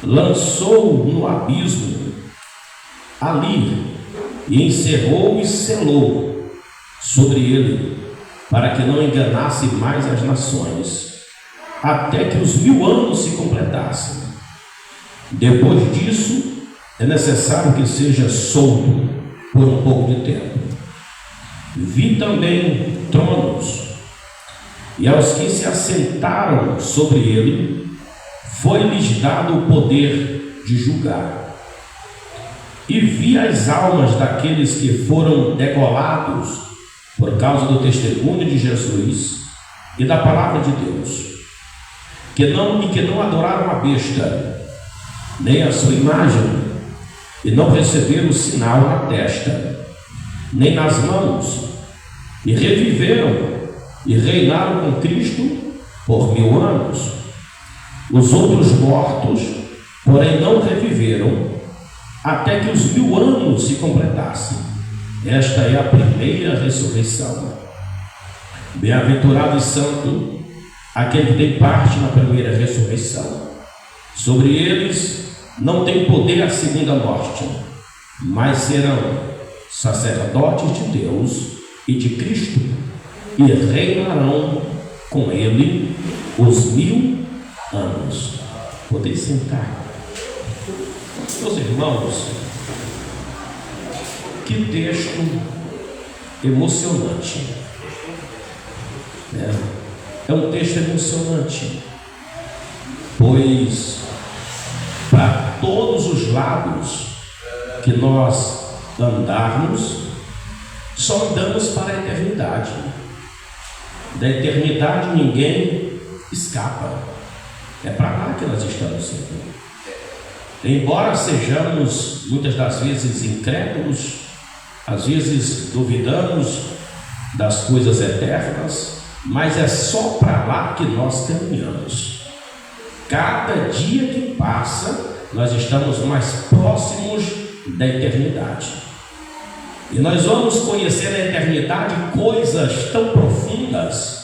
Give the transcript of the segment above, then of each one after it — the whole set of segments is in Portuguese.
lançou-o no abismo ali e encerrou e selou sobre ele, para que não enganasse mais as nações, até que os 1000 anos se completassem. Depois disso, é necessário que seja solto por um pouco de tempo. Vi também tronos, e aos que se assentaram sobre ele, foi-lhes dado o poder de julgar. E vi as almas daqueles que foram degolados por causa do testemunho de Jesus e da palavra de Deus, que não adoraram a besta, nem a sua imagem, e não receberam o sinal na testa, nem nas mãos, e reviveram e reinaram com Cristo por 1000 anos. Os outros mortos, porém, não reviveram, até que os 1000 anos se completassem. Esta é a primeira ressurreição. Bem-aventurado e santo aquele que tem parte na primeira ressurreição. Sobre eles não tem poder a segunda morte, mas serão sacerdotes de Deus e de Cristo, e reinarão com ele os 1000 anos. Podem sentar. Meus irmãos, que texto emocionante. É um texto emocionante, pois para todos os lados que nós andarmos, só andamos para a eternidade. Da eternidade ninguém escapa. É para lá que nós estamos indo. Embora sejamos muitas das vezes incrédulos, às vezes duvidamos das coisas eternas, mas é só para lá que nós caminhamos. Cada dia que passa, nós estamos mais próximos da eternidade. E nós vamos conhecer na eternidade coisas tão profundas,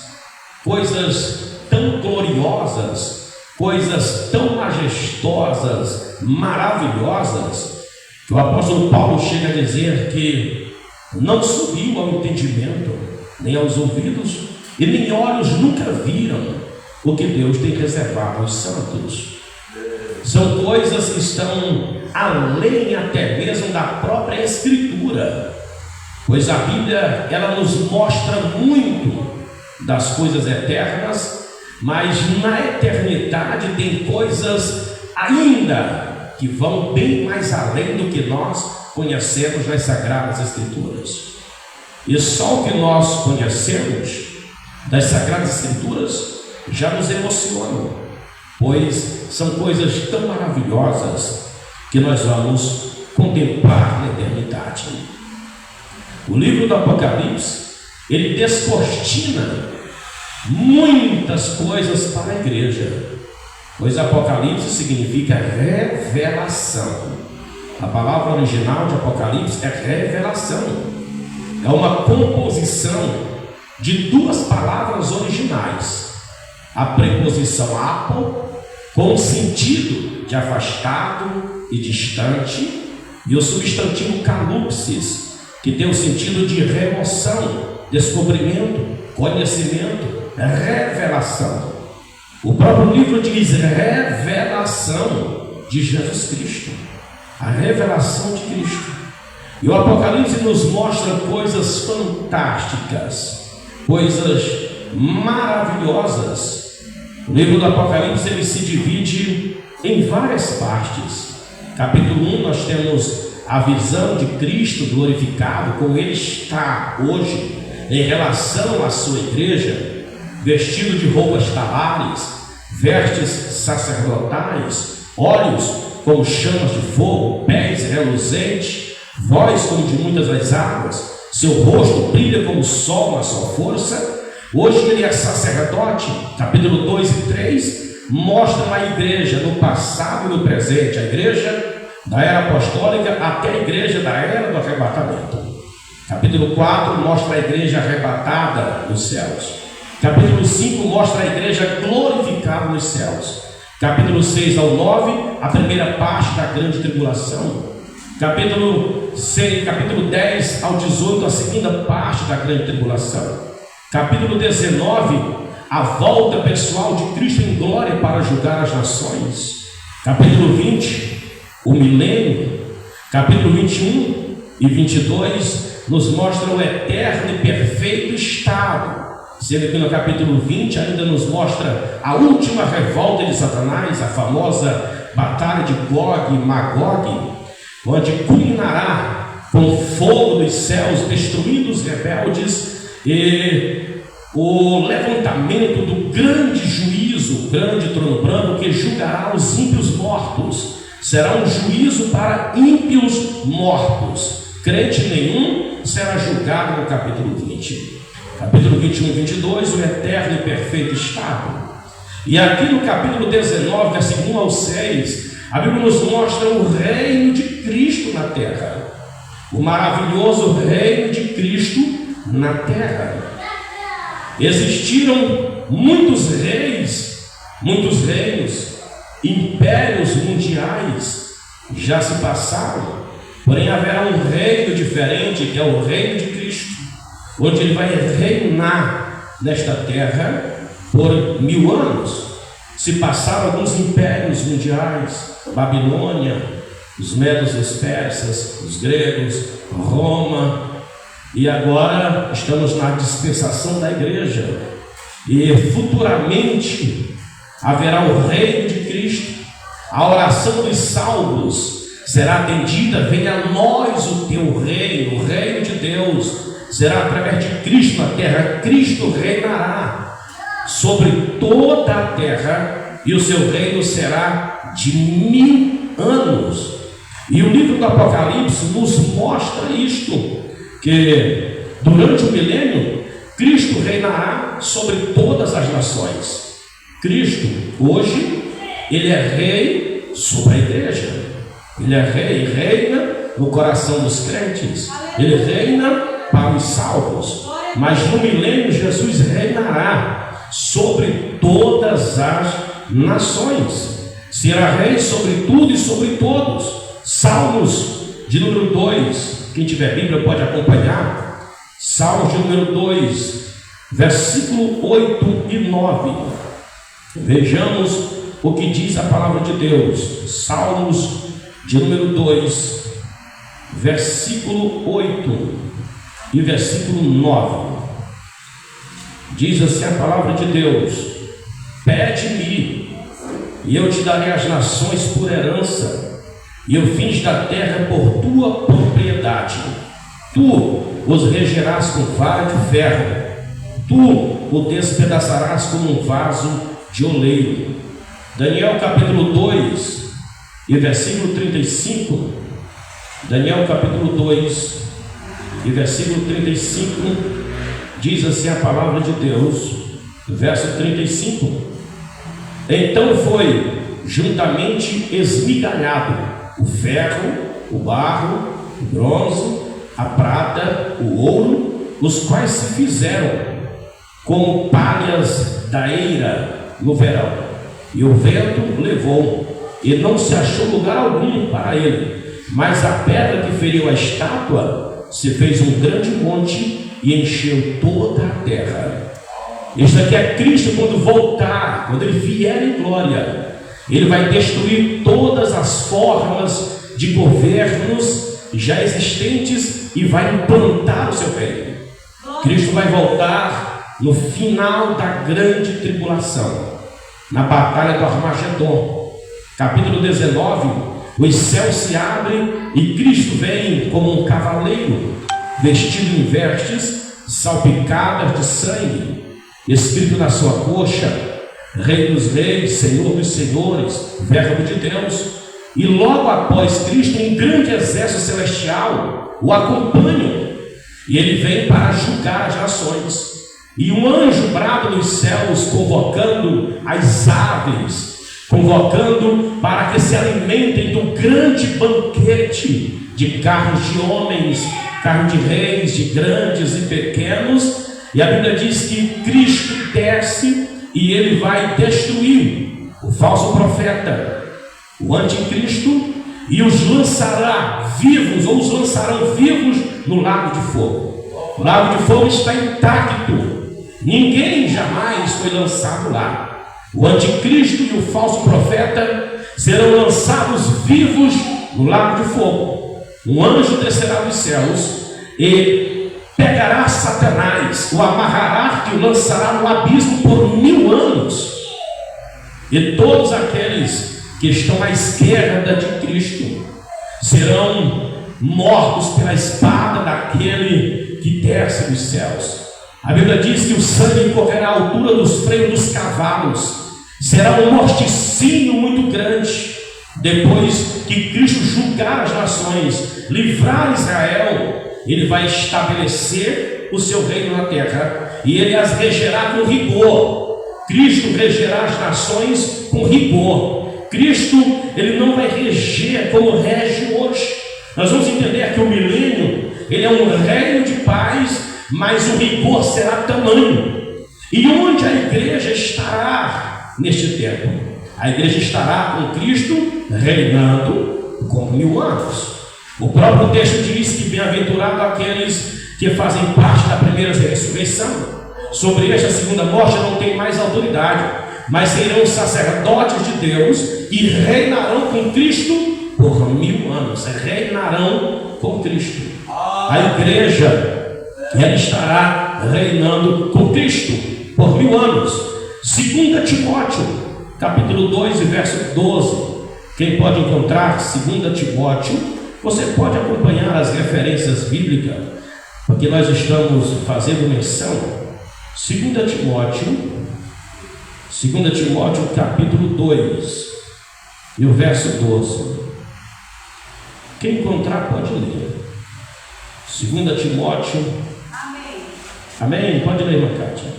coisas tão gloriosas, coisas tão majestosas, maravilhosas, que o apóstolo Paulo chega a dizer que não subiu ao entendimento, nem aos ouvidos, e nem olhos nunca viram o que Deus tem reservado aos santos. São coisas que estão além até mesmo da própria Escritura, pois a Bíblia ela nos mostra muito das coisas eternas, mas na eternidade tem coisas ainda que vão bem mais além do que nós conhecemos nas Sagradas Escrituras. E só o que nós conhecemos das Sagradas Escrituras já nos emociona, pois são coisas tão maravilhosas que nós vamos contemplar na eternidade. O livro do Apocalipse, ele descortina muitas coisas para a igreja, pois Apocalipse significa revelação. A palavra original de Apocalipse é revelação. É uma composição de 2 palavras originais: a preposição apo, com o sentido de afastado e distante, e o substantivo kalupsis, que tem o sentido de remoção, descobrimento, conhecimento, revelação. O próprio livro diz revelação de Jesus Cristo, a revelação de Cristo. E o Apocalipse nos mostra coisas fantásticas, coisas maravilhosas. O livro do Apocalipse ele se divide em várias partes. Capítulo 1 nós temos a visão de Cristo glorificado, como ele está hoje em relação à sua igreja, vestido de roupas talares, vestes sacerdotais, olhos como chamas de fogo, pés reluzentes, voz como de muitas das águas, seu rosto brilha como o sol na sua força. Hoje ele é sacerdote. Capítulo 2 e 3 mostram a igreja no passado e no presente, a igreja da era apostólica até a igreja da era do arrebatamento. Capítulo 4 mostra a igreja arrebatada nos céus. Capítulo 5 mostra a igreja glorificada nos céus. Capítulo 6 ao 9, a primeira parte da grande tribulação. Capítulo 10 ao 18, a segunda parte da grande tribulação. Capítulo 19, a volta pessoal de Cristo em glória para julgar as nações. Capítulo 20, o milênio. Capítulo 21 e 22 nos mostram o eterno e perfeito estado, sendo que no capítulo 20 ainda nos mostra a última revolta de Satanás, a famosa batalha de Gog e Magog, onde culminará com o fogo dos céus destruindo os rebeldes e o levantamento do grande juízo, o grande trono branco que julgará os ímpios mortos. Será um juízo para ímpios mortos. Crente nenhum será julgado no capítulo 20. Capítulo 21 e 22, o eterno e perfeito estado. E aqui no capítulo 19, versículo 1 ao 6, a Bíblia nos mostra o reino de Cristo na terra. O maravilhoso reino de Cristo na terra. Existiram muitos reis, muitos reinos, impérios mundiais já se passaram, porém haverá um reino diferente, que é o reino de Cristo, onde ele vai reinar nesta terra por 1000 anos. Se passaram alguns impérios mundiais, Babilônia, os medos e os persas, os gregos, Roma, e agora estamos na dispensação da igreja, e futuramente haverá o reino de Cristo. A oração dos salvos será atendida: venha a nós o teu reino, o reino de Deus será através de Cristo na terra. Cristo reinará sobre toda a terra e o seu reino será de 1000 anos. E o livro do Apocalipse nos mostra isto, que durante o milênio Cristo reinará sobre todas as nações. Cristo hoje ele é rei sobre a igreja. Ele é rei, reina no coração dos crentes. Ele reina para os salvos. Mas no milênio Jesus reinará sobre todas as nações. Será rei sobre tudo e sobre todos. Salmos de número 2. Quem tiver Bíblia pode acompanhar. Salmos de número 2, versículo 8 e 9. Vejamos o que diz a palavra de Deus. Salmos de número 2, versículo 8 e versículo 9. Diz assim a palavra de Deus: pede-me, e eu te darei as nações por herança, e os fins da terra por tua propriedade. Tu os regerás com vara de ferro, tu o despedaçarás como um vaso de oleiro. Daniel capítulo 2 e versículo 35. Daniel capítulo 2 e versículo 35 diz assim a palavra de Deus, verso 35: então foi juntamente esmigalhado o ferro, o barro, o bronze, a prata, o ouro, os quais se fizeram como palhas da eira no verão, e o vento levou, e não se achou lugar algum para ele, mas a pedra que feriu a estátua se fez um grande monte e encheu toda a terra. Isso aqui é Cristo quando voltar, quando ele vier em glória. Ele vai destruir todas as formas de governos já existentes e vai implantar o seu reino. Cristo vai voltar no final da grande tribulação, na batalha do Armagedon. Capítulo 19: os céus se abrem e Cristo vem como um cavaleiro, vestido em vestes salpicadas de sangue, escrito na sua coxa: Rei dos reis, Senhor dos senhores, Verbo de Deus. E logo após Cristo, um grande exército celestial o acompanha, e ele vem para julgar as nações. E um anjo brada nos céus, convocando as aves, convocando para que se alimentem do grande banquete de carros de homens, carros de reis, de grandes e pequenos. E a Bíblia diz que Cristo desce e ele vai destruir o falso profeta, o anticristo, e os lançará vivos, ou os lançarão vivos no lago de fogo. O lago de fogo está intacto, ninguém jamais foi lançado lá. O anticristo e o falso profeta serão lançados vivos no lago de fogo. Um anjo descerá dos céus e pegará Satanás, o amarrará e o lançará no abismo por 1000 anos. E todos aqueles que estão à esquerda de Cristo serão mortos pela espada daquele que desce dos céus. A Bíblia diz que o sangue correrá à altura dos freios dos cavalos. Será um morticínio muito grande. Depois que Cristo julgar as nações, livrar Israel, Ele vai estabelecer o seu reino na terra e Ele as regerá com rigor. Cristo regerá as nações com rigor. Cristo, Ele não vai reger como rege hoje. Nós vamos entender que o milênio, ele é um reino de paz, mas o rigor será tamanho. E onde a igreja estará neste tempo? A igreja estará com Cristo reinando por 1000 anos. O próprio texto diz que bem-aventurado aqueles que fazem parte da primeira ressurreição. Sobre esta segunda morte não tem mais autoridade, mas serão sacerdotes de Deus e reinarão com Cristo por 1000 anos. Reinarão com Cristo. A igreja, ela estará reinando com Cristo por 1000 anos. 2 Timóteo, capítulo 2 e verso 12. Quem pode encontrar 2 Timóteo, você pode acompanhar as referências bíblicas, porque nós estamos fazendo menção. 2 Timóteo, capítulo 2 e o verso 12. Quem encontrar pode ler. 2 Timóteo. Amém. Amém? Pode ler, irmã Cátia.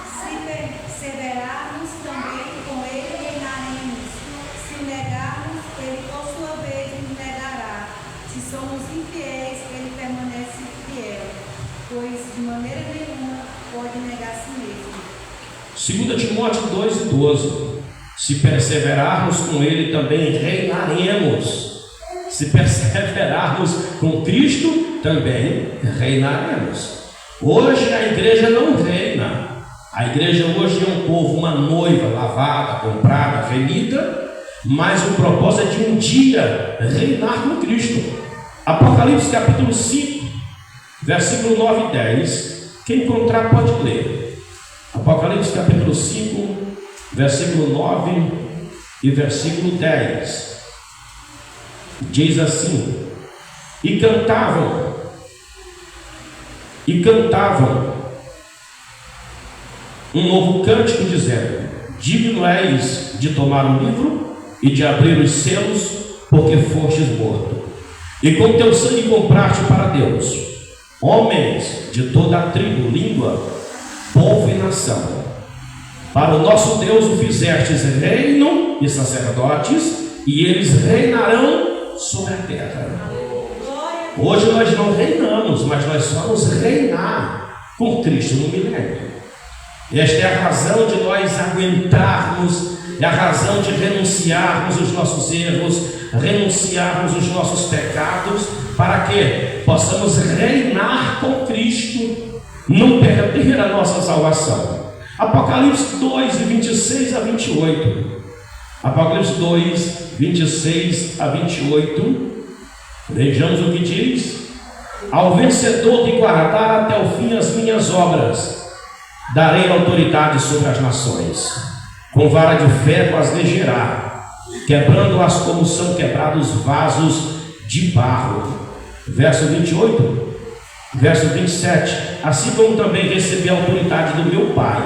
Se perseverarmos também com ele reinaremos. Se negarmos, ele por sua vez nos negará. Se somos infiéis, ele permanece fiel, pois de maneira nenhuma pode negar a si mesmo. 2 Timóteo 2 e 12. Se perseverarmos com ele também reinaremos. Se perseverarmos com Cristo, também reinaremos. Hoje a igreja não reina. A igreja hoje é um povo, uma noiva lavada, comprada, remida, mas o propósito é de um dia reinar com Cristo. Apocalipse capítulo 5, versículo 9 e 10. Quem encontrar pode ler. Apocalipse capítulo 5, versículo 9 e versículo 10. Diz assim: e cantavam um novo cântico, dizendo: digno és de tomar o livro e de abrir os selos, porque fostes morto, e com teu sangue compraste para Deus homens de toda a tribo, língua, povo e nação. Para o nosso Deus o fizestes reino e sacerdotes, e eles reinarão sobre a terra. Hoje nós não reinamos, mas nós vamos reinar com Cristo no milênio. Esta é a razão de nós aguentarmos, é a razão de renunciarmos os nossos erros, renunciarmos os nossos pecados, para que possamos reinar com Cristo, não perder a nossa salvação. Apocalipse 2, 26 a 28. Apocalipse 2, 26 a 28. Vejamos o que diz: ao vencedor de guardar até o fim as minhas obras, darei autoridade sobre as nações, com vara de ferro as regerá, quebrando-as como são quebrados vasos de barro. Verso 28, verso 27. Assim como também recebi a autoridade do meu Pai.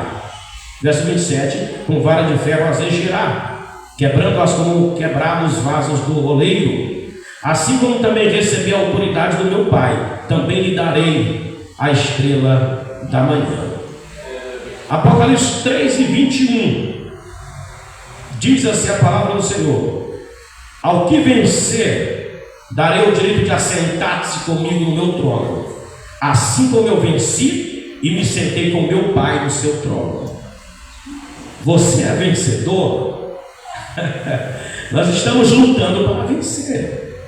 Verso 27, com vara de ferro as regerá, quebrando-as como quebrados vasos do oleiro. Assim como também recebi a autoridade do meu Pai, também lhe darei a estrela da manhã. Apocalipse 3 e 21. Diz assim a palavra do Senhor: ao que vencer, darei o direito de assentar-se comigo no meu trono, assim como eu venci e me sentei com meu Pai no seu trono. Você é vencedor? Nós estamos lutando para vencer.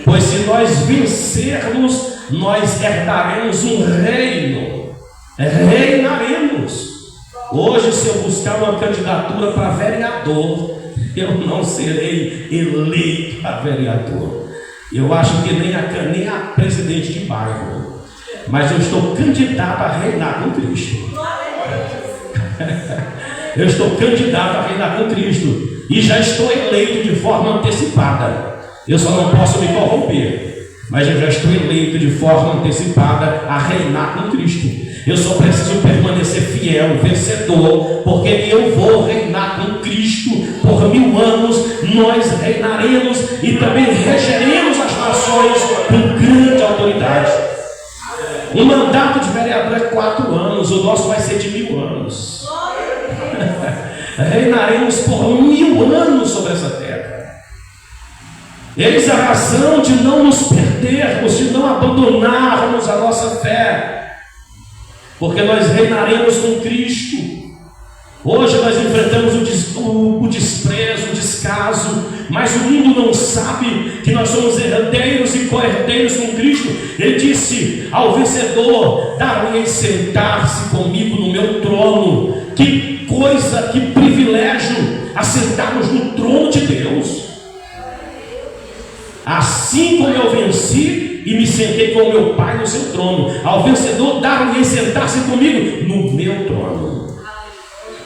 Pois se nós vencermos, nós herdaremos um reino. Reinaremos. Hoje, se eu buscar uma candidatura para vereador, eu não serei eleito a vereador. Eu acho que nem a presidente de bairro. Mas eu estou candidato a reinar com Cristo. Eu estou candidato a reinar com Cristo. E já estou eleito de forma antecipada. Eu só não posso me corromper. Mas eu já estou eleito de forma antecipada a reinar com Cristo. Eu só preciso permanecer fiel, vencedor, porque eu vou reinar com Cristo por 1000 anos. Nós reinaremos e também regeremos as nações com grande autoridade. O mandato de vereador é 4 anos, o nosso vai ser de 1000 anos. Reinaremos por 1000 anos sobre essa terra. Eis a razão de não nos perdermos, de não abandonarmos a nossa fé. Porque nós reinaremos com Cristo. Hoje nós enfrentamos o desprezo, o descaso, mas o mundo não sabe que nós somos herdeiros e co-herdeiros com Cristo. Ele disse ao vencedor: dar-lhe sentar-se comigo no meu trono. Que coisa, que privilégio, assentarmos no trono de Deus. Assim como eu venci e me sentei com o meu Pai no seu trono, ao vencedor dar-lhe sentar-se comigo no meu trono.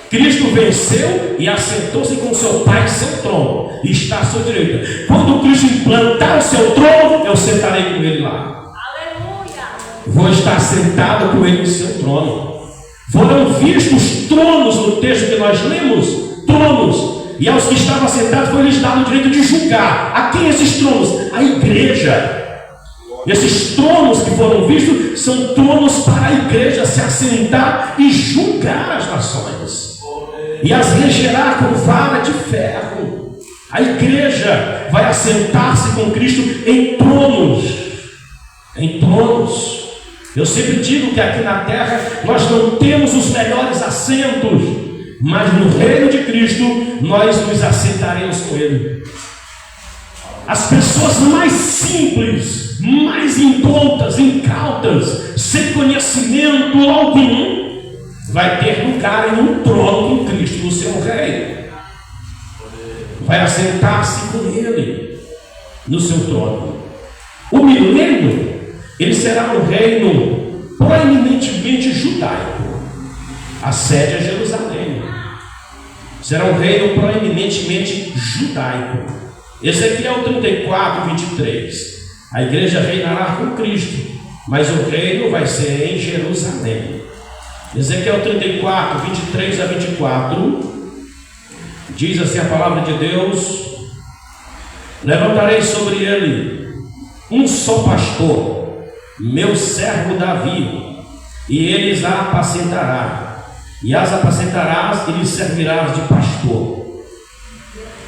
Cristo venceu e assentou-se com seu Pai em seu trono, e está à sua direita. Quando Cristo implantar o seu trono, eu sentarei com ele lá. Aleluia. Vou estar sentado com ele no seu trono. Foram vistos tronos no texto que nós lemos, tronos. E aos que estavam sentados foi-lhes dado o direito de julgar. A quem esses tronos? A igreja. Esses tronos que foram vistos são tronos para a igreja se assentar e julgar as nações, e as regerá com vara de ferro. A igreja vai assentar-se com Cristo em tronos. Em tronos. Eu sempre digo que aqui na terra nós não temos os melhores assentos, mas no reino de Cristo nós nos assentaremos com Ele. As pessoas mais simples, mais indoutas, incautas, sem conhecimento algum, vai ter lugar em um trono com Cristo no seu reino. Vai assentar-se com Ele no seu trono. O milênio, ele será um reino proeminentemente judaico. A sede é Jerusalém. Será um reino proeminentemente judaico. Ezequiel 34, 23. A igreja reinará com Cristo, mas o reino vai ser em Jerusalém. Ezequiel 34, 23 a 24. Diz assim a palavra de Deus: levantarei sobre ele um só pastor, meu servo Davi, e ele as apacentará, e as apacentarás e lhe servirás de pastor.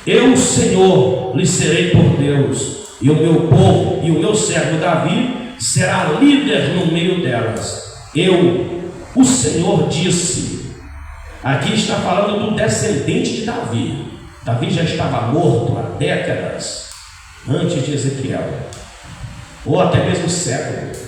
Eu, o Senhor, lhe serei por Deus, e o meu povo e o meu servo Davi será líder no meio delas. Eu, o Senhor, disse. Aqui está falando do descendente de Davi. Davi já estava morto há décadas antes de Ezequiel, ou até mesmo século.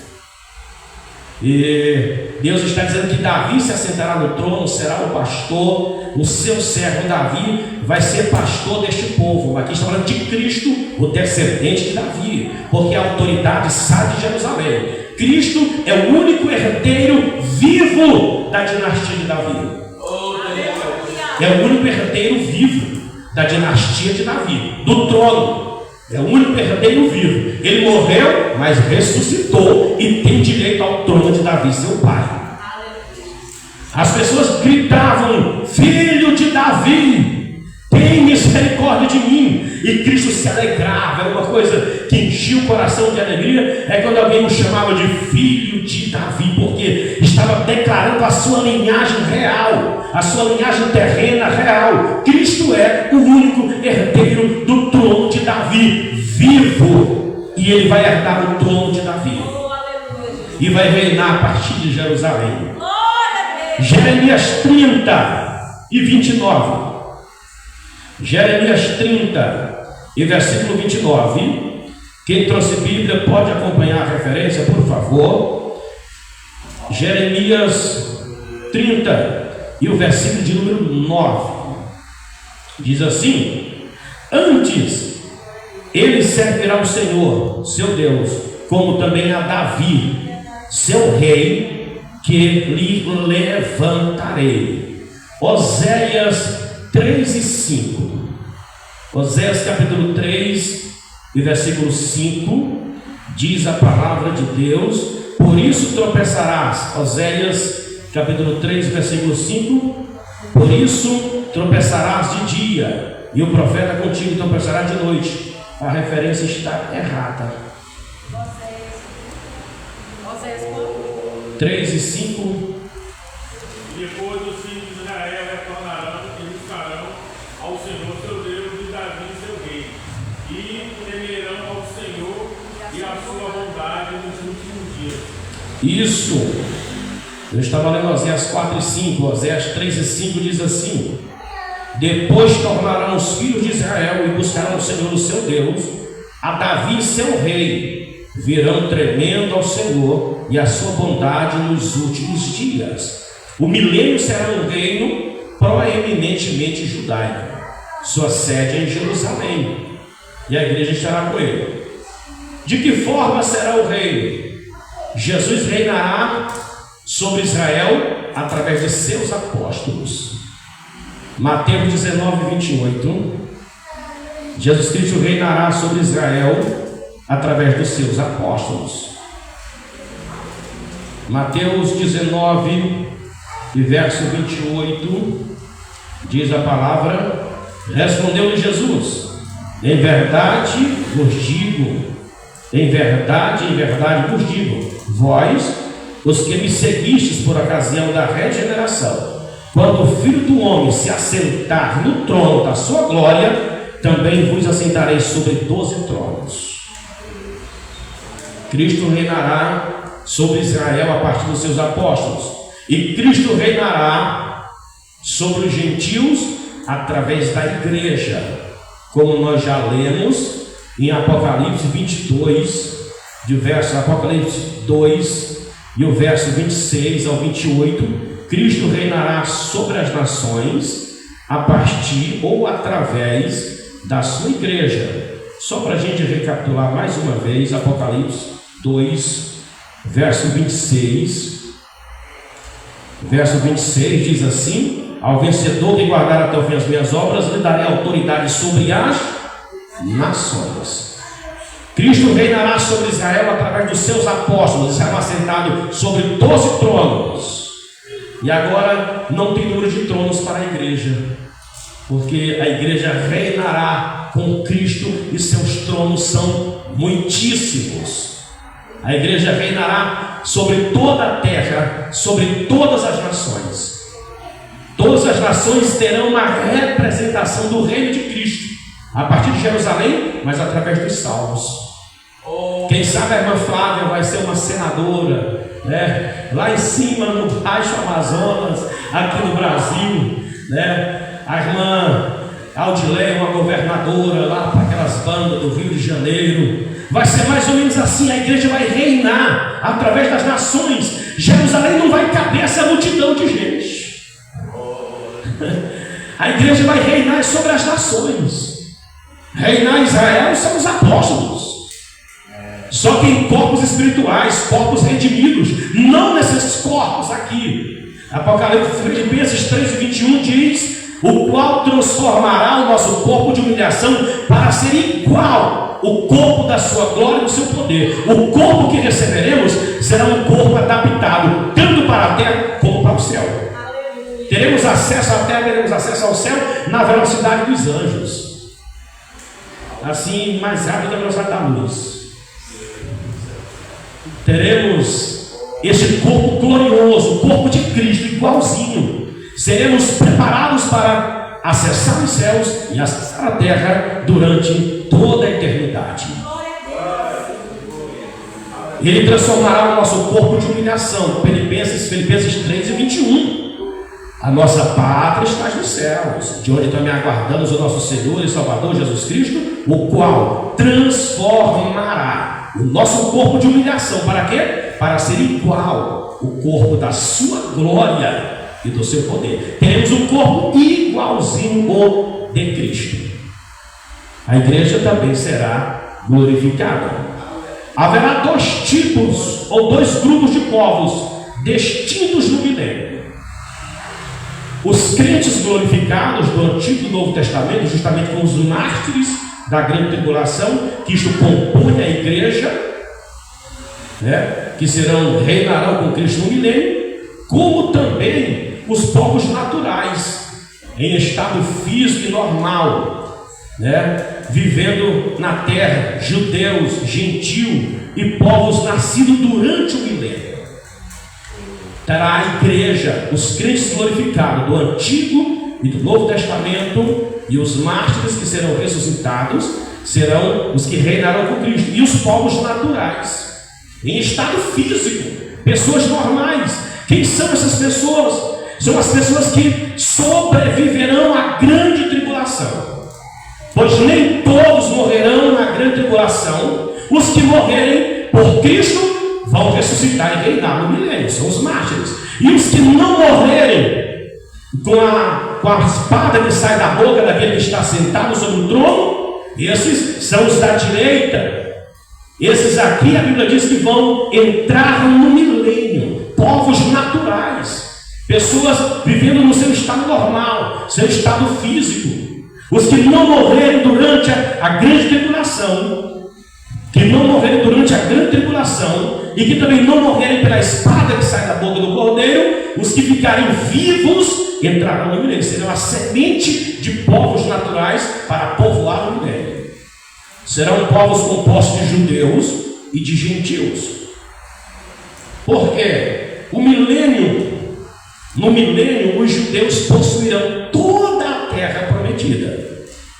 E Deus está dizendo que Davi se assentará no trono, será o pastor. O seu servo Davi vai ser pastor deste povo. Aqui está falando de Cristo, o descendente de Davi, porque a autoridade sai de Jerusalém. Cristo é o único herdeiro vivo da dinastia de Davi. É o único herdeiro vivo da dinastia de Davi, do trono. É o único herdeiro vivo. Ele morreu, mas ressuscitou e tem direito ao trono de Davi, seu pai. As pessoas gritavam: filho de Davi, tem misericórdia de mim. E Cristo se alegrava. Era uma coisa que enchia o coração de alegria. É quando alguém o chamava de filho de Davi, porque estava declarando a sua linhagem real, a sua linhagem terrena real. Cristo é o único herdeiro do trono de Davi, vivo, e ele vai herdar o trono de Davi e vai reinar a partir de Jerusalém. Jeremias 30, e 29. Jeremias 30 e versículo 29. Quem trouxe Bíblia pode acompanhar a referência, por favor. Jeremias 30 e o versículo de número 9. Diz assim: antes ele servirá o Senhor, seu Deus, como também a Davi, seu rei, que lhe levantarei. Oséias 3 e 5. Oséias capítulo 3 e versículo 5, diz a palavra de Deus: por isso tropeçarás. Oséias capítulo 3, versículo 5. Por isso tropeçarás de dia, e o profeta contigo tropeçará de noite. A referência está errada. Oséias 3 e 5. Depois os filhos de Israel retornarão e buscarão ao Senhor seu Deus e Davi seu rei, e temerão ao Senhor e a sua bondade nos últimos dias. Isso. Eu estava lendo Oséias 4 e 5. Oséias 3 e 5 diz assim: depois tornarão os filhos de Israel e buscarão o Senhor o seu Deus, a Davi seu rei, virão tremendo ao Senhor e a sua bondade nos últimos dias. O milênio será um reino proeminentemente judaico, sua sede é em Jerusalém, e a igreja estará com ele. De que forma será o reino? Jesus reinará sobre Israel através de seus apóstolos. Mateus 19, 28. Jesus Cristo reinará sobre Israel através dos seus apóstolos. Mateus 19 e verso 28, diz a palavra: respondeu-lhe Jesus: em verdade vos digo, em verdade vos digo, vós, os que me seguistes por ocasião da regeneração, quando o Filho do Homem se assentar no trono da sua glória, também vos assentareis sobre 12 tronos. Cristo reinará sobre Israel a partir dos seus apóstolos, e Cristo reinará sobre os gentios através da igreja, como nós já lemos em Apocalipse 22, de verso Apocalipse 2 e o verso 26 ao 28. Cristo reinará sobre as nações a partir ou através da sua igreja. Só para a gente recapitular mais uma vez, Apocalipse 2, verso 26. Verso 26 diz assim: ao vencedor que guardar até o fim as minhas obras, lhe darei autoridade sobre as nações. Cristo reinará sobre Israel através dos seus apóstolos, será assentado sobre 12 tronos. E agora não tem número de tronos para a igreja, porque a igreja reinará com Cristo e seus tronos são muitíssimos. A igreja reinará sobre toda a terra, sobre todas as nações. Todas as nações terão uma representação do reino de Cristo, a partir de Jerusalém, mas através dos salvos. Quem sabe a irmã Flávia vai ser uma senadora, né? Lá em cima no Baixo Amazonas, aqui no Brasil, né? A irmã Aldileia, uma governadora lá para aquelas bandas do Rio de Janeiro. Vai ser mais ou menos assim. A igreja vai reinar através das nações. Jerusalém não vai caber essa multidão de gente. A igreja vai reinar sobre as nações. Reinar em Israel são os apóstolos. Só que em corpos espirituais, corpos redimidos, não nesses corpos aqui. Apocalipse, Filipenses 3, 21 diz: o qual transformará o nosso corpo de humilhação para ser igual o corpo da sua glória e do seu poder. O corpo que receberemos será um corpo adaptado tanto para a terra como para o céu. Teremos acesso à terra, teremos acesso ao céu na velocidade dos anjos, assim mais rápido da velocidade da luz. Teremos este corpo glorioso, o corpo de Cristo, igualzinho. Seremos preparados para acessar os céus e acessar a terra durante toda a eternidade. Ele transformará o nosso corpo de humilhação. Filipenses 3 e 21. A nossa pátria está nos céus, de onde também aguardamos o nosso Senhor e Salvador Jesus Cristo, o qual transformará o nosso corpo de humilhação. Para quê? Para ser igual o corpo da sua glória e do seu poder. Teremos um corpo igualzinho ao de Cristo. A igreja também será glorificada. Haverá dois tipos ou dois grupos de povos distintos no milênio. Os crentes glorificados do Antigo e Novo Testamento, justamente com os mártires da grande tribulação, que isto compõe a igreja, que reinarão com Cristo no milênio, como também os povos naturais, em estado físico e normal, vivendo na terra, judeus, gentios e povos nascidos durante o milênio. Terá a igreja, os crentes glorificados do Antigo e do Novo Testamento, e os mártires que serão ressuscitados, serão os que reinarão com Cristo, e os povos naturais, em estado físico, pessoas normais. Quem são essas pessoas? São as pessoas que sobreviverão à grande tribulação, pois nem todos morrerão na grande tribulação. Os que morrerem por Cristo vão ressuscitar e reinar no milênio, são os mártires. E os que não morrerem com a espada que sai da boca daquele que está sentado sobre o trono, esses são os da direita. Esses aqui, a Bíblia diz que vão entrar no milênio, povos naturais, pessoas vivendo no seu estado normal, seu estado físico. Os que não morrerem durante a grande tribulação, e que também não morrerem pela espada que sai da boca do cordeiro, os que ficarem vivos entrarão no milênio, serão a semente de povos naturais para povoar o milênio. Serão povos compostos de judeus e de gentios. Porque no milênio os judeus possuirão toda a terra prometida.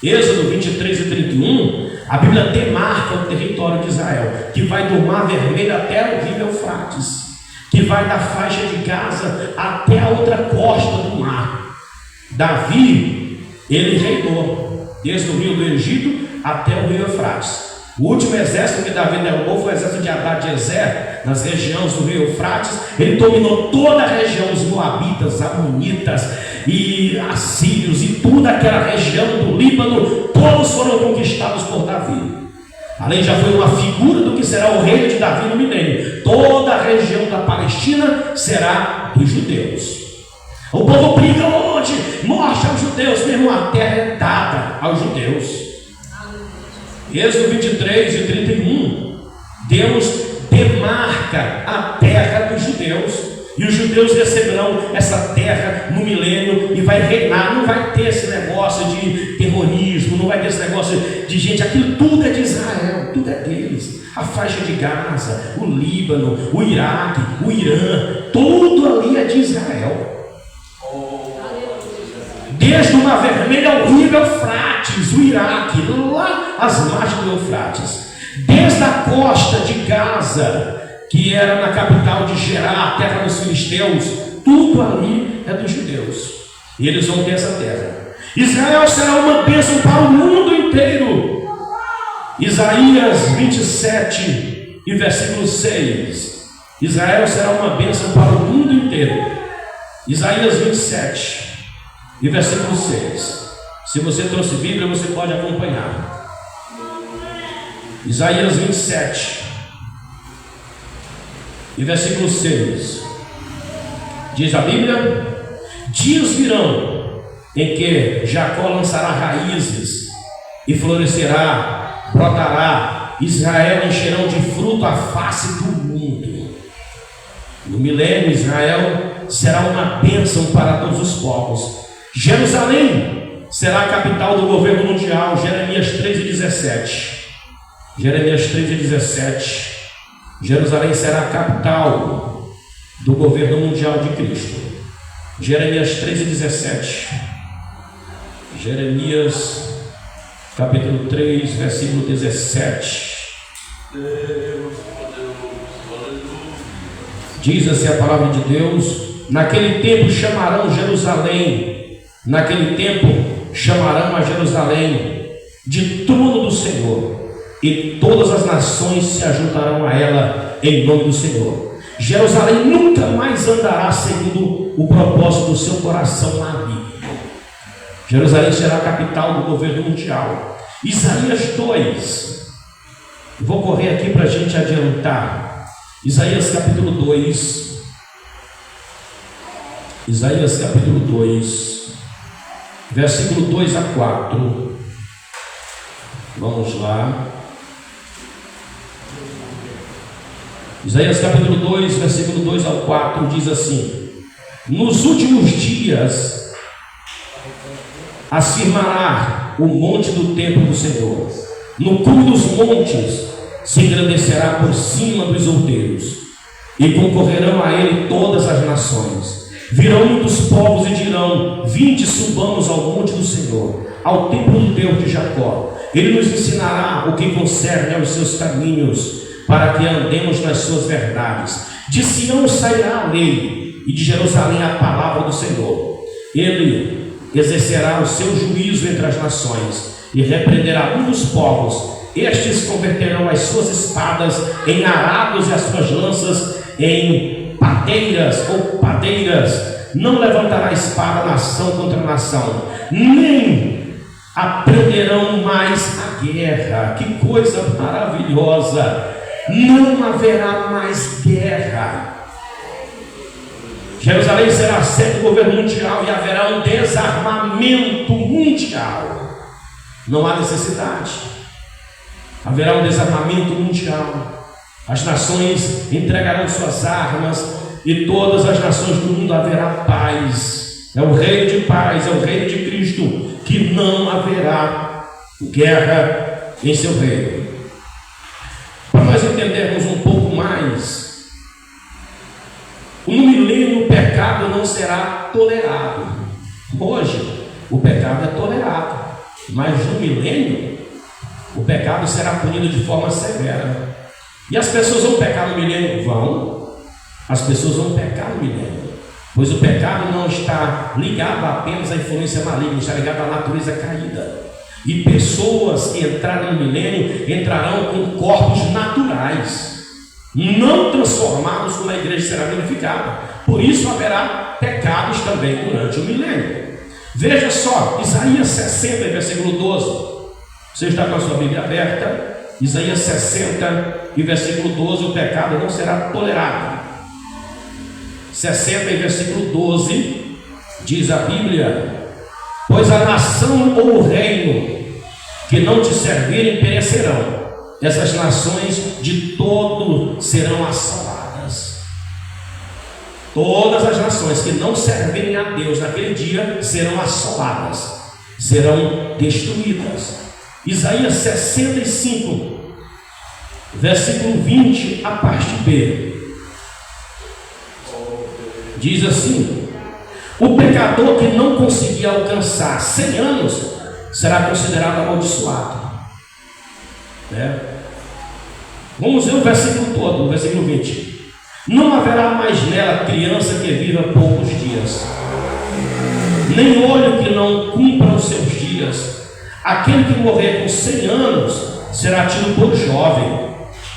Êxodo 23 e 31, a Bíblia demarca o território de Israel, que vai do Mar Vermelho até o rio Eufrates, que vai da faixa de Gaza até a outra costa do mar. Davi, ele reinou desde o rio do Egito até o rio Eufrates. O último exército que Davi derrubou foi o exército de Hadad-Ezer, nas regiões do rio Eufrates. Ele dominou toda a região, os moabitas, amonitas e assírios e toda aquela região do Líbano, todos foram conquistados por Davi. Além, já foi uma figura do que será o reino de Davi no milênio. Toda a região da Palestina será dos judeus. O povo briga onde? Morte aos judeus, mesmo a terra é dada aos judeus. Êxodo 23 e 31, Deus demarca a terra dos judeus, e os judeus receberão essa terra no milênio e vai reinar. Não vai ter esse negócio de terrorismo, não vai ter esse negócio de gente, aquilo tudo é de Israel, tudo é deles. A faixa de Gaza, o Líbano, o Iraque, o Irã, tudo ali é de Israel. Desde o Mar Vermelho ao rio Eufrates, o Iraque, lá às margens do Eufrates, desde a costa de Gaza, que era na capital de Gerá, a terra dos filisteus, tudo ali é dos judeus, e eles vão ter essa terra. Israel será uma bênção para o mundo inteiro. Isaías 27 e versículo 6, Israel será uma bênção para o mundo inteiro. Isaías 27 e versículo 6. Se você trouxe Bíblia, você pode acompanhar. Isaías 27 e versículo 6. Diz a Bíblia: dias virão em que Jacó lançará raízes e florescerá, brotará, Israel encherão de fruto a face do mundo. No milênio, Israel será uma bênção para todos os povos. Jerusalém será a capital do governo mundial. Jeremias 3 e 17. Jeremias 3 e 17. Jerusalém será a capital do governo mundial de Cristo. Jeremias 3 e 17. Jeremias capítulo 3, versículo 17. Diz assim a palavra de Deus: naquele tempo chamarão Jerusalém, naquele tempo chamarão a Jerusalém de trono do Senhor, e todas as nações se ajuntarão a ela em nome do Senhor. Jerusalém nunca mais andará segundo o propósito do seu coração maligno. Jerusalém será a capital do governo mundial. Isaías 2. Vou correr aqui para a gente adiantar. Isaías capítulo 2. Isaías capítulo 2, versículo 2 a 4. Vamos lá. Isaías capítulo 2, versículo 2 ao 4 diz assim: nos últimos dias afirmará o monte do templo do Senhor, no cume dos montes se engrandecerá por cima dos outeiros, e concorrerão a ele todas as nações. Virão muitos povos e dirão: vinde, subamos ao monte do Senhor, ao templo do Deus de Jacó. Ele nos ensinará o que concerne aos seus caminhos, para que andemos nas suas verdades. De Sião sairá a lei, e de Jerusalém a palavra do Senhor. Ele exercerá o seu juízo entre as nações, e repreenderá um dos povos. Estes converterão as suas espadas em arados e as suas lanças em padeiras ou padeiras. Não levantará espada nação contra nação, nem aprenderão mais a guerra. Que coisa maravilhosa! Não haverá mais guerra. Jerusalém será sede do governo mundial e haverá um desarmamento mundial. Não há necessidade. Haverá um desarmamento mundial. As nações entregarão suas armas e todas as nações do mundo haverá paz. É o reino de paz, é o reino de Cristo, que não haverá guerra em seu reino. Para nós entendermos um pouco mais, no milênio o pecado não será tolerado. Hoje o pecado é tolerado, mas no milênio o pecado será punido de forma severa. E as pessoas vão pecar no milênio? Vão. As pessoas vão pecar no milênio, pois o pecado não está ligado apenas à influência maligna, está ligado à natureza caída. E pessoas que entrarem no milênio entrarão com corpos naturais, não transformados, como a igreja será glorificada. Por isso haverá pecados também durante o milênio. Veja só, Isaías 60, versículo 12. Você está com a sua Bíblia aberta? Isaías 60 e versículo 12: o pecado não será tolerado. 60 e versículo 12 diz a Bíblia: pois a nação ou o reino que não te servirem perecerão. Essas nações de todo serão assoladas. Todas as nações que não servirem a Deus naquele dia serão assoladas, serão destruídas. Isaías 65, versículo 20, a parte B, diz assim: o pecador que não conseguir alcançar 100 anos será considerado amaldiçoado. Vamos ver o versículo todo, o versículo 20. Não haverá mais nela criança que viva poucos dias, nem olho que não cumpra os seus dias. Aquele que morrer com 100 anos será tido por jovem.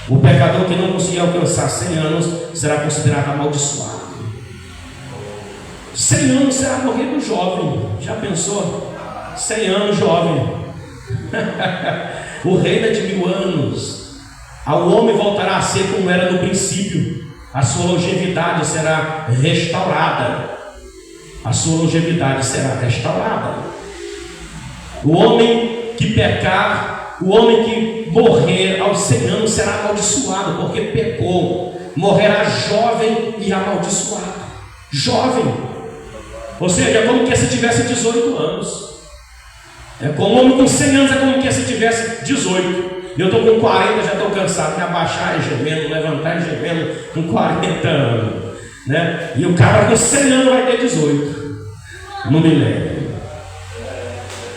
O pecador que não conseguir alcançar 100 anos será considerado amaldiçoado. 100 anos será morrido jovem. Já pensou? 100 anos jovem. O reino é de 1000 anos. O homem voltará a ser como era no princípio. A sua longevidade será restaurada. A sua longevidade será restaurada. O homem que pecar, o homem que morrer aos 100 anos será amaldiçoado, porque pecou. Morrerá jovem e amaldiçoado. Jovem. Ou seja, é como que se tivesse 18 anos. É como um homem com 100 anos, é como que se tivesse 18. Eu estou com 40, já estou cansado de abaixar e gemendo, levantar e gemendo com 40 anos. E o cara com 100 anos vai ter 18 no milênio.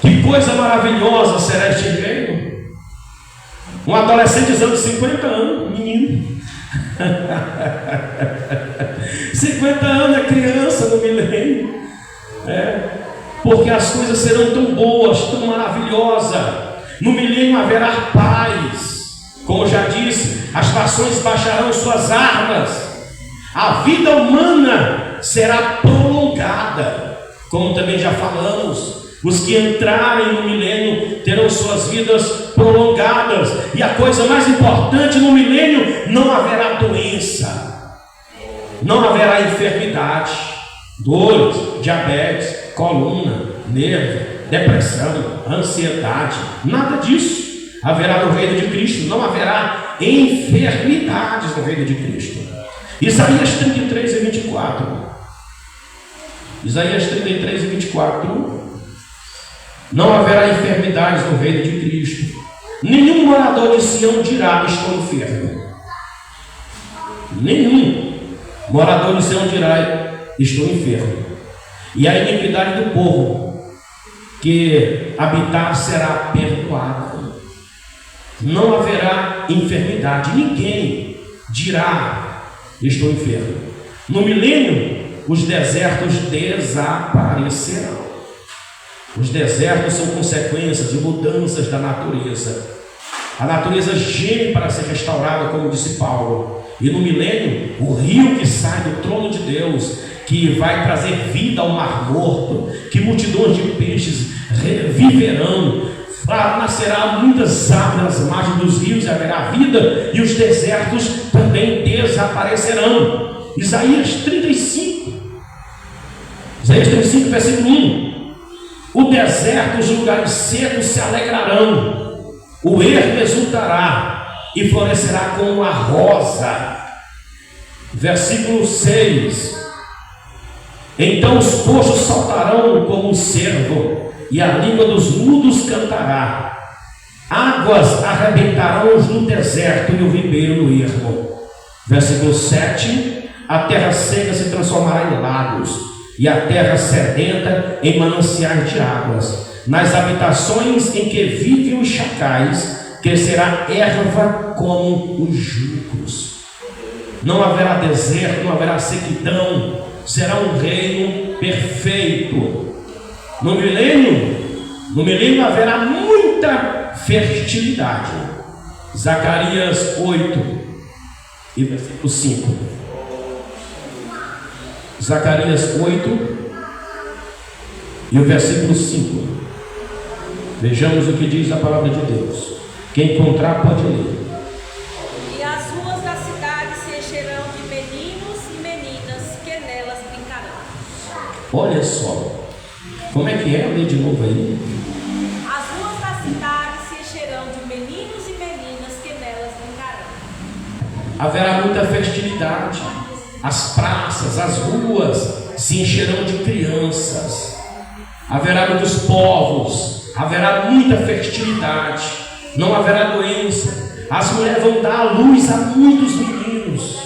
Que coisa maravilhosa será este reino. Um adolescente de 50 anos, menino, 50 anos é criança no milênio. Porque as coisas serão tão boas, tão maravilhosas. No milênio haverá paz. Como já disse, as nações baixarão suas armas. A vida humana será prolongada. Como também já falamos, os que entrarem no milênio terão suas vidas prolongadas. E a coisa mais importante no milênio, não haverá doença, não haverá enfermidade, dores, diabetes, coluna, nervo, depressão, ansiedade, nada disso haverá no reino de Cristo. Não haverá enfermidades no reino de Cristo. Isaías 33 e 24. Isaías 33 e 24. Não haverá enfermidades no reino de Cristo. Nenhum morador de Sião dirá: estou enfermo. Nenhum morador de Sião dirá: estou enfermo. E a iniquidade do povo que habitar será perdoada. Não haverá enfermidade. Ninguém dirá: estou enfermo. No milênio, os desertos desaparecerão. Os desertos são consequências de mudanças da natureza. A natureza geme para ser restaurada, como disse Paulo. E no milênio, o rio que sai do trono de Deus, que vai trazer vida ao mar morto, que multidões de peixes viverão, nascerá muitas árvores nas margens dos rios e haverá vida, e os desertos também desaparecerão. Isaías 35, versículo 1. O deserto, os lugares secos se alegrarão, o ermo exultará e florescerá como a rosa. Versículo 6. Então os coxos saltarão como o cervo, e a língua dos mudos cantará. Águas arrebentarão no deserto e o ribeiro no ermo. Versículo 7. A terra seca se transformará em lagos, e a terra sedenta em mananciais de águas. Nas habitações em que vivem os chacais, crescerá erva como os juncos. Não haverá deserto, não haverá sequidão. Será um reino perfeito. No milênio haverá muita fertilidade. Zacarias 8 e versículo 5. Zacarias 8 e o versículo 5. Vejamos o que diz a palavra de Deus. Quem encontrar pode ler. E as ruas da cidade se encherão de meninos e meninas que nelas brincarão. Olha só, como é que é? Lê de novo aí. As ruas da cidade se encherão de meninos e meninas que nelas brincarão. Haverá muita festilidade. As praças, as ruas se encherão de crianças. Haverá muitos povos, haverá muita fertilidade, não haverá doença. As mulheres vão dar à luz a muitos meninos.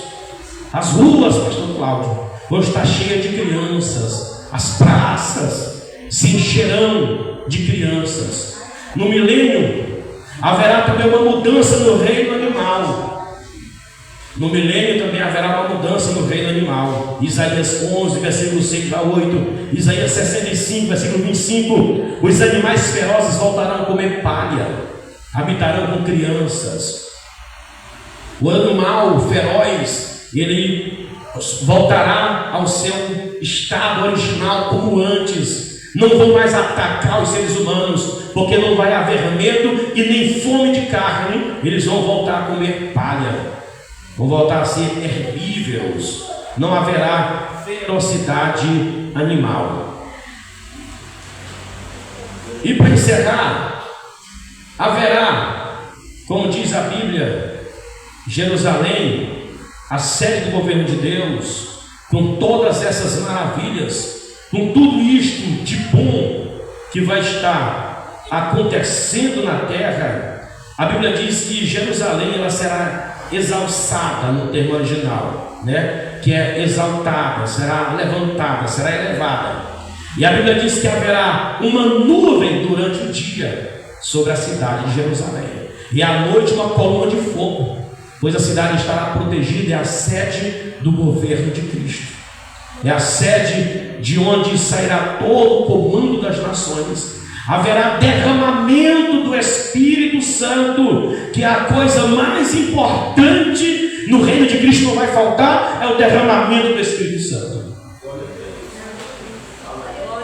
As ruas, pastor Cláudio, vão estar cheias de crianças. As praças se encherão de crianças. No milênio haverá também uma mudança no reino animal. No milênio também haverá uma mudança no reino animal. Isaías 11, versículo 6 a 8. Isaías 65, versículo 25. Os animais ferozes voltarão a comer palha, habitarão com crianças. O animal feroz, ele voltará ao seu estado original como antes. Não vão mais atacar os seres humanos, porque não vai haver medo e nem fome de carne. Eles vão voltar a comer palha, vão voltar a ser herbívoros. Não haverá ferocidade animal. E para encerrar, haverá, como diz a Bíblia, Jerusalém, a sede do governo de Deus, com todas essas maravilhas, com tudo isto de bom que vai estar acontecendo na terra. A Bíblia diz que Jerusalém ela será exalçada, no termo original, né? Que é exaltada, será levantada, será elevada. E a Bíblia diz que haverá uma nuvem durante o dia sobre a cidade de Jerusalém, e à noite uma coluna de fogo. pois a cidade estará protegida, é a sede do governo de Cristo, é a sede de onde sairá todo o comando das nações. Haverá derramamento do Espírito Santo, que é a coisa mais importante no reino de Cristo, não vai faltar, é o derramamento do Espírito Santo.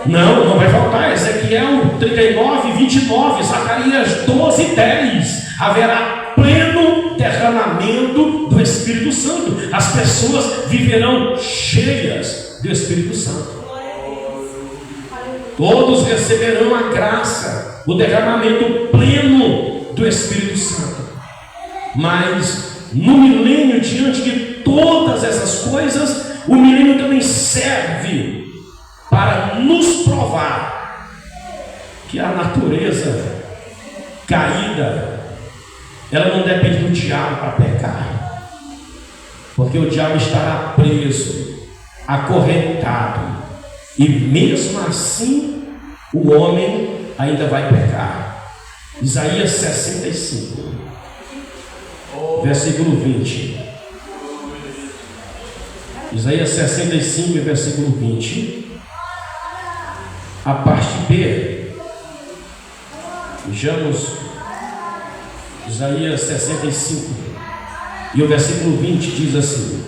Não vai faltar. Ezequiel 39, 29, Zacarias 12, 10. Haverá pleno derramamento do Espírito Santo. As pessoas viverão cheias do Espírito Santo. Todos receberão a graça, o derramamento pleno do Espírito Santo. Mas no milênio, diante de todas essas coisas, o milênio também serve para nos provar que a natureza caída, ela não depende do diabo para pecar, porque o diabo estará preso, acorrentado, e mesmo assim o homem ainda vai pecar. Isaías 65, versículo 20. Isaías 65, versículo 20. A parte B. Vejamos Isaías 65 e o versículo 20 diz assim: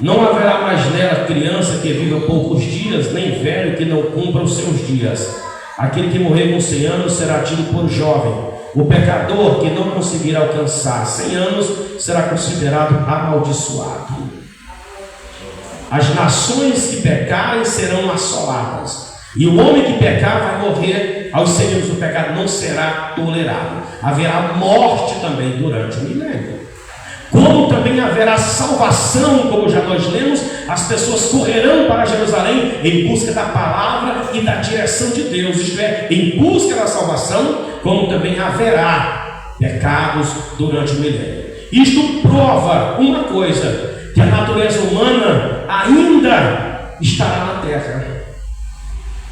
não haverá mais nela criança que viva poucos dias, nem velho que não cumpra os seus dias. Aquele que morrer com 100 anos será tido por jovem. O pecador que não conseguir alcançar 100 anos será considerado amaldiçoado. As nações que pecarem serão assoladas, e o homem que pecar vai morrer aos 100 anos. O pecado não será tolerado. Haverá morte também durante o milênio. Como também haverá salvação, como já nós lemos, as pessoas correrão para Jerusalém em busca da palavra e da direção de Deus, isto é, em busca da salvação, como também haverá pecados durante o milênio. Isto prova uma coisa, que a natureza humana ainda estará na terra.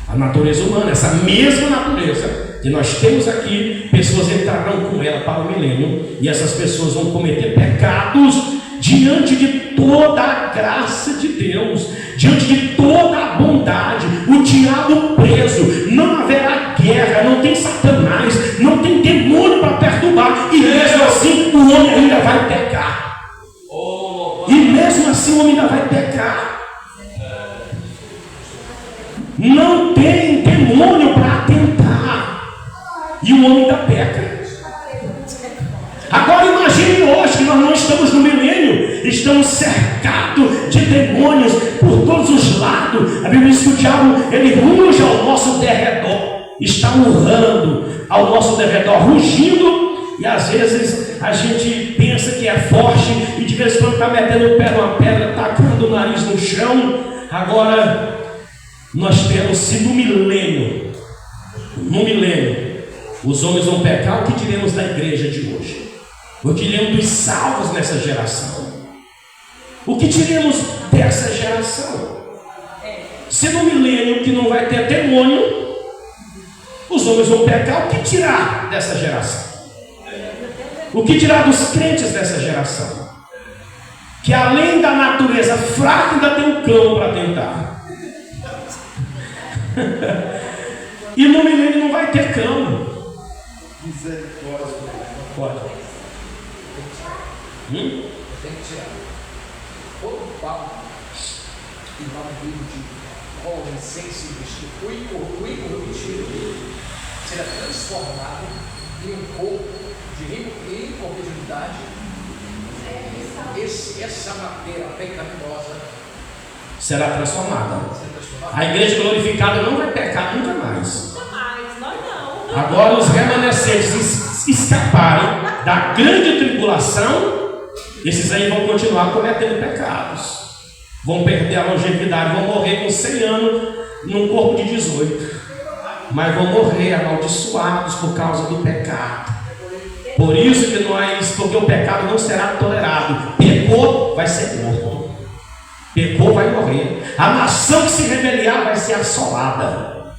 A natureza humana, essa mesma natureza que nós temos aqui, pessoas entrarão com ela para o milênio, e essas pessoas vão cometer pecados diante de toda a graça de Deus, diante de toda a bondade. O diabo preso, não haverá guerra, não tem Satanás, não tem demônio para perturbar, e mesmo assim o homem ainda vai pecar. E mesmo assim o homem ainda vai pecar. Não tem demônio para atentar, e o homem ainda peca. Agora imagine hoje que nós não estamos no milênio, estamos cercados de demônios por todos os lados. A Bíblia diz que o diabo, ele ruge ao nosso derredor, está urrando ao nosso derredor, rugindo, e às vezes a gente pensa que é forte, e de vez em quando está metendo o pé numa pedra, tacando o nariz no chão. Agora nós temos, se no milênio, os homens vão pecar, o que diremos da igreja de hoje? O que diremos dos salvos nessa geração? O que diremos dessa geração? Se no milênio que não vai ter demônio, os homens vão pecar, o que dirá dessa geração? O que dirá dos crentes dessa geração? Que além da natureza fraca ainda tem um cão para tentar. E no milênio não vai ter cão. Pode. Tem que tirar todo o pau e dar um livro de homens sensíveis que o incorruptível será transformado em um corpo de incorruptibilidade. Essa matéria pecaminosa será transformada. A igreja glorificada não vai pecar nunca mais. Nunca mais, nós não. Agora os remanescentes escaparem da grande tribulação, esses aí vão continuar cometendo pecados, vão perder a longevidade, vão morrer com 100 anos num corpo de 18, mas vão morrer amaldiçoados por causa do pecado. Por isso que porque o pecado não será tolerado. Pecou, vai ser morto. Pecou, vai morrer. A nação que se rebeliar vai ser assolada.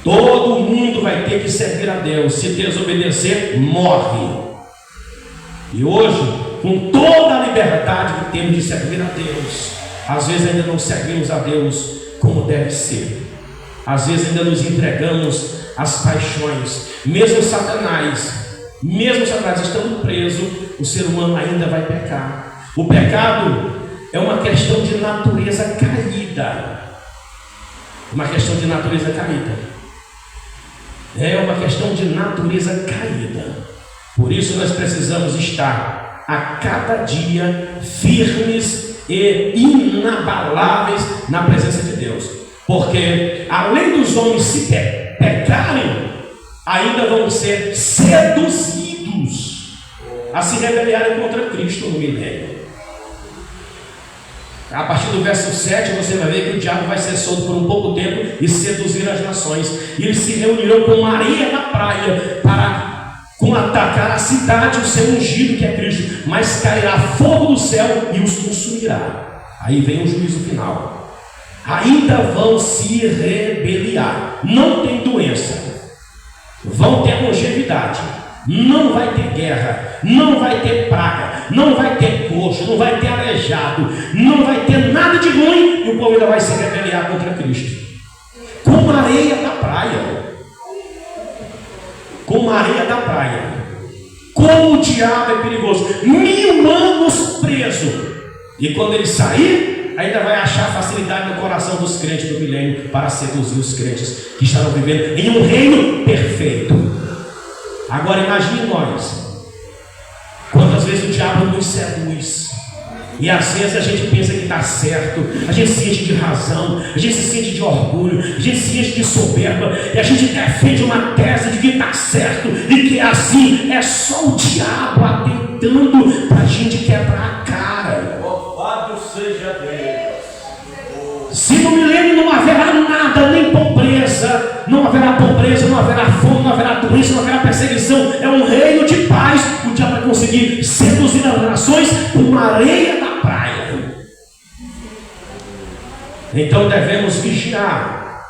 Todo mundo vai ter que servir a Deus. Se desobedecer, morre. E hoje com toda a liberdade que temos de servir a Deus. Às vezes ainda não servimos a Deus como deve ser. Às vezes ainda nos entregamos às paixões. Mesmo Satanás estando preso, o ser humano ainda vai pecar. O pecado é uma questão de natureza caída. Uma questão de natureza caída. É uma questão de natureza caída. Por isso nós precisamos estar a cada dia firmes e inabaláveis na presença de Deus. Porque além dos homens se pecarem, ainda vão ser seduzidos a se rebeliarem contra Cristo no milênio. A partir do verso 7 você vai ver que o diabo vai ser solto por um pouco tempo e seduzir as nações. E eles se reunirão com areia na praia para atacar a cidade, o seu ungido que é Cristo. Mas cairá fogo do céu e os consumirá. Aí vem o juízo final. Ainda vão se rebeliar. Não tem doença. Vão ter longevidade. Não vai ter guerra, não vai ter praga, não vai ter coxo, não vai ter aleijado, não vai ter nada de ruim, e o povo ainda vai se rebeliar contra Cristo. Como a areia da praia. Como a areia da praia. Como o diabo é perigoso. 1000 anos preso. E quando ele sair, ainda vai achar facilidade no coração dos crentes do milênio para seduzir os crentes que estarão vivendo em um reino perfeito. Agora imagine nós, quantas vezes o diabo nos seduz, e às vezes a gente pensa que está certo, a gente se enche de razão, a gente se sente de orgulho, a gente se enche de soberba, e a gente defende uma tese de que está certo, e que é assim. É só o diabo atentando para a gente quebrar a cara. Louvado seja Deus. Se no milênio não haverá nada, nem pobreza, não haverá fome, não haverá doença, não haverá perseguição, é um reino de paz. O diabo vai conseguir seduzir as nações com a areia da praia. Então devemos vigiar.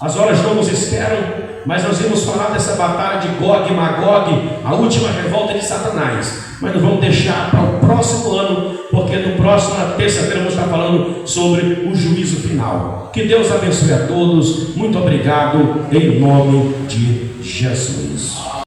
As horas não nos esperam, mas nós vamos falar dessa batalha de Gog e Magog, a última revolta de Satanás. Mas nós vamos deixar para o próximo ano, porque na próxima terça-feira vamos estar falando sobre o juízo final. Que Deus abençoe a todos. Muito obrigado, em nome de Jesus.